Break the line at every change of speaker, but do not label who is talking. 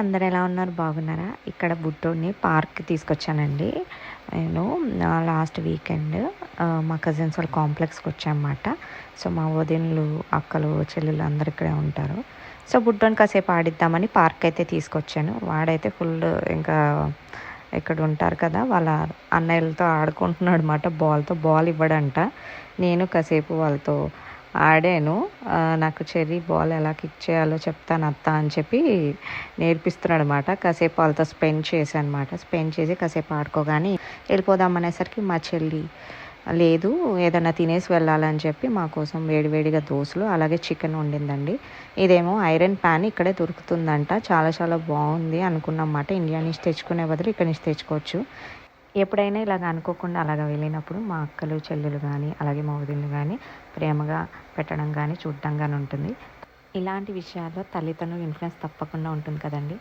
అందరు ఎలా ఉన్నారు? బాగున్నారా? ఇక్కడ బుట్టోడిని పార్క్కి తీసుకొచ్చానండి. నేను లాస్ట్ వీకెండ్ మా కజిన్స్ వాళ్ళ కాంప్లెక్స్కి వచ్చానమాట. సో మా వదినలు, అక్కలు, చెల్లెలు అందరు ఇక్కడే ఉంటారు. సో బుట్టోని కాసేపు ఆడిద్దామని పార్క్ అయితే తీసుకొచ్చాను. వాడైతే ఫుల్ ఇంకా ఇక్కడ ఉంటారు కదా వాళ్ళ అన్నయ్యలతో ఆడుకుంటున్నాడు అనమాట. బాల్ ఇవ్వడంట. నేను కాసేపు వాళ్ళతో ఆడాను. నాకు చెర్రీ బాల్ ఎలా కిక్ చేయాలో చెప్తాను అత్త అని చెప్పి నేర్పిస్తున్నాడు అనమాట. కాసేపు వాళ్ళతో స్పెండ్ చేశాను అనమాట. స్పెండ్ చేసి కాసేపు ఆడుకోగానే వెళ్ళిపోదాం అనేసరికి మా చెల్లి లేదు, ఏదైనా తినేసి వెళ్ళాలని చెప్పి మా కోసం వేడివేడిగా దోశలు అలాగే చికెన్ వండిందండి. ఇదేమో ఐరన్ ప్యాన్ ఇక్కడే దొరుకుతుందంట. చాలా చాలా బాగుంది అనుకున్నమాట. ఇండియా నుంచి తెచ్చుకునే బదులు ఇక్కడ నుంచి తెచ్చుకోవచ్చు. ఎప్పుడైనా ఇలాగ అనుకోకుండా అలాగ వెళ్ళినప్పుడు మా అక్కలు, చెల్లెలు కానీ అలాగే మా వదినలు కానీ ప్రేమగా పెట్టడం కానీ చూడడం కానీ ఉంటుంది. ఇలాంటి విషయాల్లో తల్లిదండ్రుల ఇన్ఫ్లుయెన్స్ తప్పకుండా ఉంటుంది కదండి.